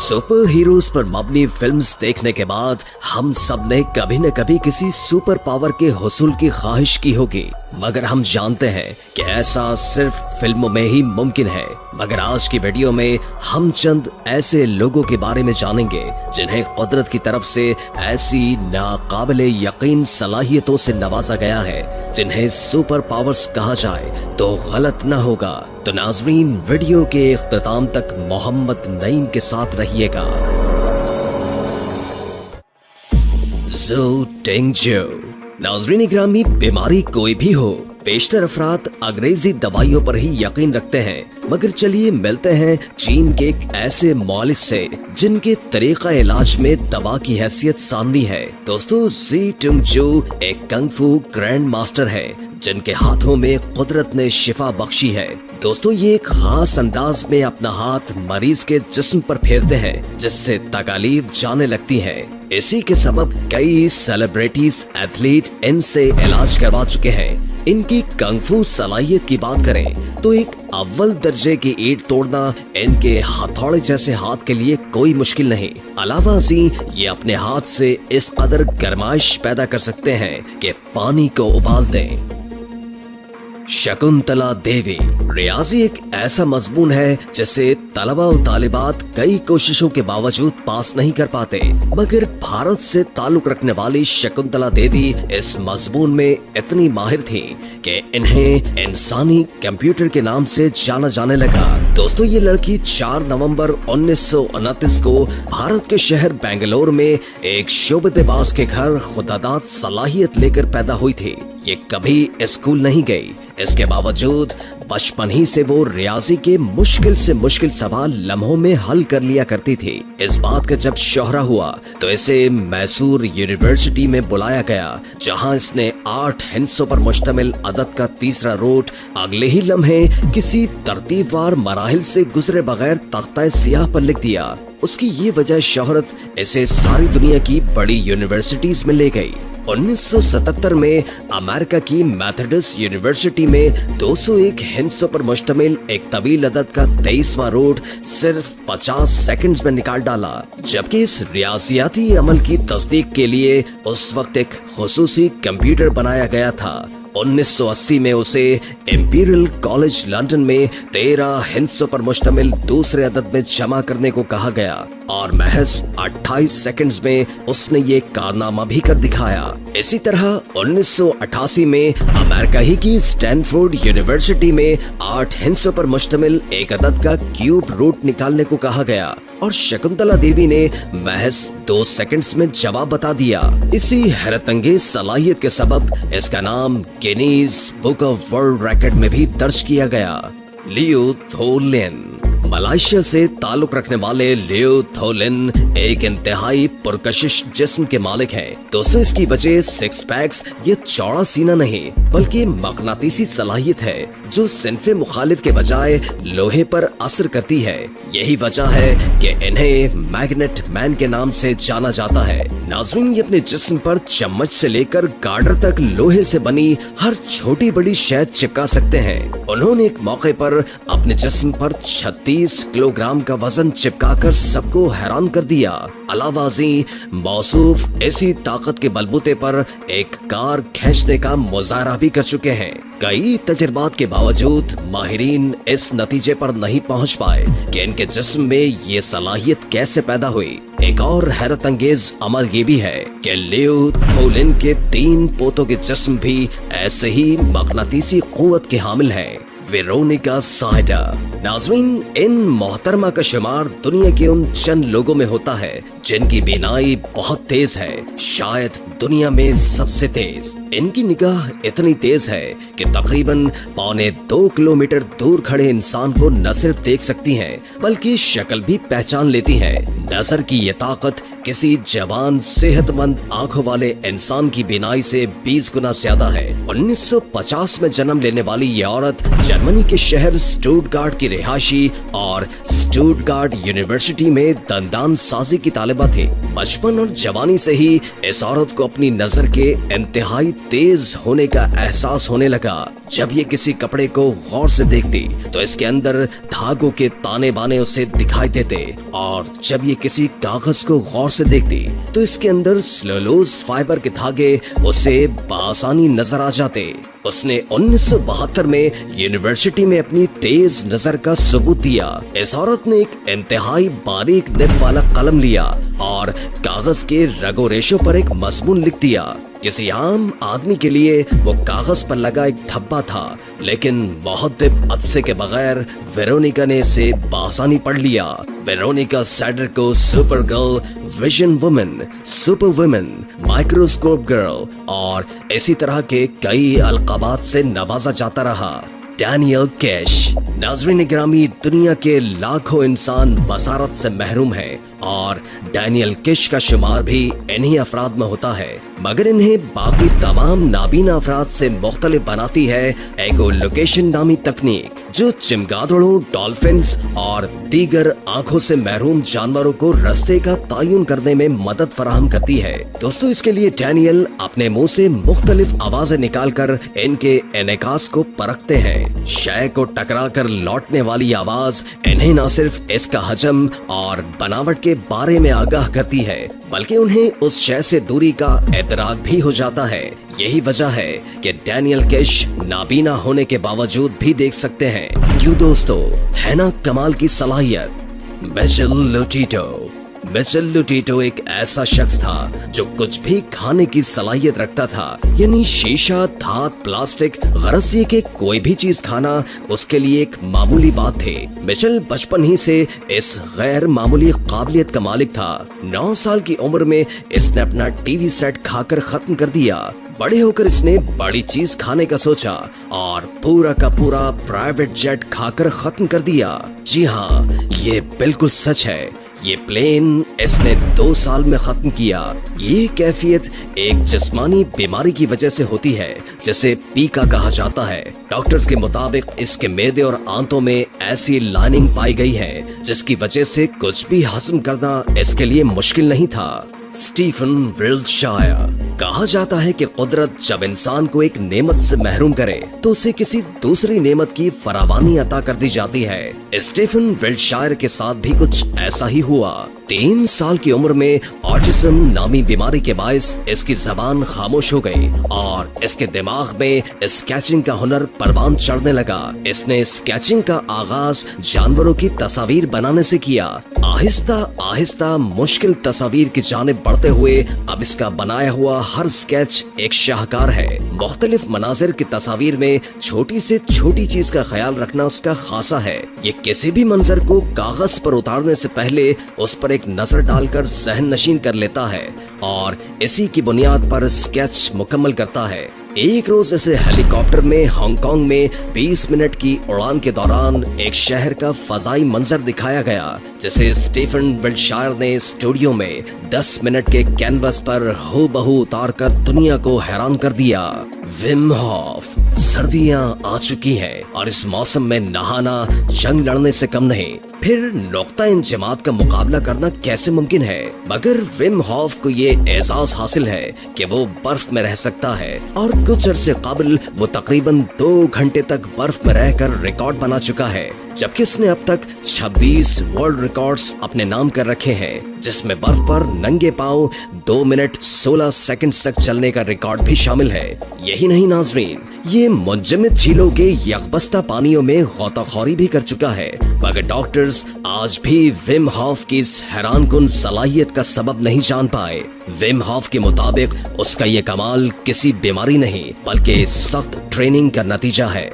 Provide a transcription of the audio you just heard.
Super heroes पर मबनी films देखने के बाद हम सब ने कभी न कभी किसी सुपर पावर के हुसूल की ख्वाहिश की होगी, मगर हम जानते हैं कि ऐसा सिर्फ फिल्मों में ही मुमकिन है। मगर आज की वीडियो में हम चंद ऐसे लोगों के बारे में जानेंगे जिन्हें कुदरत की तरफ से ऐसी नाकाबिले यकीन सलाहियतों से नवाजा गया है जिन्हें सुपर पावर्स कहा जाए तो गलत न होगा। तो नाज़रीन, वीडियो के इख्तिताम तक मोहम्मद नईम के साथ रहिएगा। ज़ू टिंगजू। नाज़रीन इकरामी, बीमारी कोई भी हो, बेशतर अफराद अंग्रेजी दवाइयों पर ही यकीन रखते हैं, मगर चलिए मिलते हैं चीन के एक ऐसे मौलिस से जिनके तरीका इलाज में दवा की हैसियत सानवी है। दोस्तों, ज़ी टिंगजू एक कंग फू ग्रैंड मास्टर है जिनके हाथों में कुदरत ने शिफा बख्शी है। दोस्तों, ये एक खास अंदाज में अपना हाथ मरीज के जिस्म पर फेरते हैं जिससे तकलीफ जाने लगती है। इसी के सबब कई सेलिब्रिटीज, एथलीट इनसे इलाज करवा चुके हैं। इनकी कंगफू सलाहियत की बात करें तो एक अव्वल दर्जे की ईंट तोड़ना इनके हथौड़े जैसे हाथ के लिए कोई मुश्किल नहीं। अलावा से ये अपने हाथ से इस कदर गरमाइश पैदा कर सकते हैं कि पानी को उबाल दें। शकुंतला देवी। रियाजी एक ऐसा मजमून है जिसे तलबा और तालिबात कई कोशिशों के बावजूद पास नहीं कर पाते, मगर भारत से ताल्लुक रखने वाली शकुंतला देवी इस मजमून में इतनी माहिर थी कि इन्हें इंसानी कंप्यूटर के नाम से जाना जाने लगा। दोस्तों, ये लड़की 4 नवंबर 1929 को भारत के शहर बेंगलोर में एक शोबतेबाज के घर खुदादाद सलाहियत लेकर पैदा हुई थी। ये कभी स्कूल नहीं गई, इसके बावजूद बचपन ही से वो रियाजी के मुश्किल से मुश्किल सवाल लम्हों में हल कर लिया करती थी। इस बात का जब शोहरा हुआ तो इसे मैसूर यूनिवर्सिटी में बुलाया गया, जहां इसने 8 हिस्सों पर मुश्तमिल अदद का तीसरा रूट अगले ही लम्हे किसी तरतीबवार मराहिल से गुजरे बगैर तख्ता सियाह पर लिख दिया। उसकी ये वजह शोहरत इसे सारी दुनिया की बड़ी यूनिवर्सिटीज में ले गई। 1977 में अमेरिका की मेथोडिस्ट यूनिवर्सिटी में 201 हिस्सों पर मुश्तमिल एक तवील अदद का 23वां रूट सिर्फ 50 सेकंड्स में निकाल डाला, जबकि इस रियाजियाती अमल की तस्दीक के लिए उस वक्त एक खुसूसी कंप्यूटर बनाया गया था। 1980 में उसे इंपीरियल कॉलेज लंदन में 13 हिस्सों पर मुश्तमिल दूसरे अदद में जमा करने को कहा गया और महज 28 सेकंड्स में उसने ये कारनामा भी कर दिखाया। इसी तरह 1988 में अमेरिका ही की स्टैनफोर्ड यूनिवर्सिटी में 8 हिस्सों पर मुश्तमिल एक अदद का क्यूब रूट निकालने को कहा गया और शकुंतला देवी ने महज 2 सेकंड्स में जवाब बता दिया। इसी हैरतअंगेज सलाहियत के सबब इसका नाम Guinness book of world record में भी दर्ज किया गया। लियो थोलिन। मलेशिया से ताल्लुक रखने वाले लियो थोलिन एक इंतहाई पुरकशिश जिस्म के मालिक हैं। दोस्तों, इसकी वजह 6 पैक्स ये चौड़ा सीना नहीं बल्कि मकनातीसी सलाहियत है जो सिन्फे मुखालिफ के बजाय लोहे पर असर करती है। यही वजह है कि इन्हें मैग्नेट मैन के नाम से जाना जाता है। नाज़रीन, ये अपने जिस्म पर चम्मच से लेकर गार्डर तक लोहे से बनी हर छोटी बड़ी शय चिपका सकते हैं। उन्होंने एक मौके पर अपने जिस्म पर 36 किलोग्राम का वजन चिपकाकर सबको हैरान कर दिया। अलावाजी मौसूफ इसी ताकत के बलबूते पर एक कार खींचने का मुजाहरा भी कर चुके हैं। कई तजर्बात के बावजूद माहिरीन इस नतीजे पर नहीं पहुंच पाए कि इनके जिस्म में ये सलाहियत कैसे पैदा हुई। एक और हैरत अंगेज अमर ये भी है कि लियो थोलिन के 3 पोतों के जिस्म भी ऐसे ही मकनातीसी कुव्वत के हामिल हैं। Veronica cider. नाज़रीन, इन मोहतरमा का शुमार दुनिया के उन चंद लोगों में होता है जिनकी बीनाई बहुत तेज है, शायद दुनिया में सबसे तेज। इनकी निगाह इतनी तेज है कि तकरीबन 1.25 किलोमीटर दूर खड़े इंसान को न सिर्फ देख सकती हैं बल्कि शक्ल भी पहचान लेती हैं। नजर की ये ताकत किसी जवान सेहतमंद आंखों वाले इंसान की बीनाई से 20 गुना ज्यादा है। 1950 में जन्म लेने वाली ये औरत जर्मनी के शहर स्टुटगार्ट की रिहायशी और स्टुटगार्ट यूनिवर्सिटी में दंदान साजी की तालिबा थी। बचपन और जवानी से ही इस औरत को अपनी नजर के इंतहाई तेज होने का एहसास होने लगा। जब ये किसी कपड़े को गौर से देखती तो इसके अंदर धागों के ताने बाने उसे दिखाई देते, और जब ये किसी कागज को गौर से देखती तो इसके अंदर सेलुलोज फाइबर के धागे उसे बआसानी नजर आ जाते। उसने 1972 में यूनिवर्सिटी में अपनी तेज नजर का सबूत दिया। इस औरत ने एक इंतहाई बारीक निब वाला कलम लिया और कागज के रगो रेशों पर एक मजमून लिख दिया। किसी आम आदमी के लिए वो कागज पर लगा एक धब्बा था, लेकिन मुहद्दिब अदसे के बगैर वेरोनिका ने इसे बआसानी पढ़ लिया। वेरोनिका सैडर को super girl, vision woman, super woman, microscope girl और इसी तरह के कई अलकाबात से नवाजा जाता रहा। Daniel cash. नाज़रीन ग्रामी, दुनिया के लाखों इंसान बसारत से महरूम हैं और डैनियल कैश का शुमार भी इन्हीं अफराद में होता है, मगर इन्हें बाकी तमाम नाबीना अफराद से मुख्तलिफ बनाती है एकोलोकेशन नामी तकनीक, जो चमगादड़ों, डॉल्फिन्स और दीगर आंखों से महरूम जानवरों को रास्ते का तयन करने में मदद फराहम करती है। दोस्तों, इसके लिए डैनियल अपने मुंह से मुख्तलिफ आवाजें निकालकर इनके इनेकास को परखते हैं। शय को टकरा कर लौटने वाली आवाज इन्हें न सिर्फ इसका हजम और बनावट के बारे में आगाह करती है, बल्कि उन्हें उस शय से दूरी का इदराक भी हो जाता है। यही वजह है कि डैनियल कैश नाबीना होने के बावजूद भी देख सकते हैं। क्यों दोस्तों, है ना कमाल की सलाहियत। मिचेल लुटिटो एक ऐसा शख्स था जो कुछ भी खाने की सलाहियत रखता था, यानी शीशा, धात, प्लास्टिक, गरज ये कि कोई भी चीज खाना उसके लिए एक मामूली बात थी। मिचेल बचपन ही से इस गैर मामूली काबिलियत का मालिक था। 9 साल की उम्र में इसने अपना टीवी सेट खाकर खत्म कर दिया। बड़े होकर इसने बड़ी चीज खाने का सोचा और पूरा का पूरा प्राइवेट जेट खाकर खत्म कर दिया। जी हाँ, ये बिल्कुल सच है। ये प्लेन इसने 2 साल में खत्म किया। ये कैफियत एक जिस्मानी बीमारी की वजह से होती है, जिसे पीका कहा जाता है। डॉक्टर्स के मुताबिक इसके मेदे और आंतों में ऐसी लाइनिंग पाई गई है जिसकी वजह से कुछ भी हजम करना इसके लिए मुश्किल नहीं था। स्टीफन विल्डशायर। कहा जाता है कि कुदरत जब इंसान को एक नेमत से महरूम करे तो उसे किसी दूसरी नेमत की फरावानी अता कर दी जाती है। स्टीफन विल्डशायर के साथ भी कुछ ऐसा ही हुआ। 3 साल की उम्र में ऑटिज्म नामी बीमारी के बायस इसकी जबान खामोश हो गई और इसके दिमाग में स्केचिंग का हुनर परवान चढ़ने लगा। इसने स्केचिंग का आगाज जानवरों की तस्वीर बनाने से किया। आहिस्ता आहिस्ता मुश्किल तस्वीर की जानिब बढ़ते हुए अब इसका बनाया हुआ हर स्केच एक शाहकार है। मुख्तलिफ मनाजिर की तस्वीर में छोटी से छोटी चीज का ख्याल रखना उसका खासा है। ये किसी भी मंजर को कागज पर उतारने से पहले उस पर एक नजर डालकर जहन नशीन कर लेता है और इसी की बुनियाद पर स्केच मुकम्मल करता है। एक रोज इसे हेलीकॉप्टर में हांगकांग में 20 मिनट की उड़ान के दौरान एक शहर का फजाई मंजर दिखाया गया, जिसे स्टीफन विल्डशायर ने स्टूडियो में 10 मिनट के कैनवस पर हूबहू उतारकर दुनिया को हैरान कर दिया। Vim Hoff. सर्दियां आ चुकी हैं और इस मौसम में नहाना जंग लड़ने से कम नहीं, फिर नुक्ता इंजमात का मुकाबला करना कैसे मुमकिन है। मगर विम होफ को ये एजाज हासिल है कि वो बर्फ में रह सकता है और कुछ अरसे कबल वो तकरीबन 2 घंटे तक बर्फ में रहकर रिकॉर्ड बना चुका है, जबकि इसने अब तक 26 वर्ल्ड रिकॉर्ड्स अपने नाम कर रखे हैं, जिसमें बर्फ पर नंगे पांव 2 मिनट 16 सेकंड्स तक चलने का रिकॉर्ड भी शामिल है। यही नहीं नाजरीन, ये मुंजमद झीलों के यकबस्ता पानियों में गौताखोरी भी कर चुका है, मगर डॉक्टर्स आज भी विम होफ की इस हैरानकुन सलाहियत का सबब नहीं जान पाए। विम होफ के मुताबिक उसका ये कमाल किसी बीमारी नहीं बल्कि सख्त ट्रेनिंग का नतीजा है।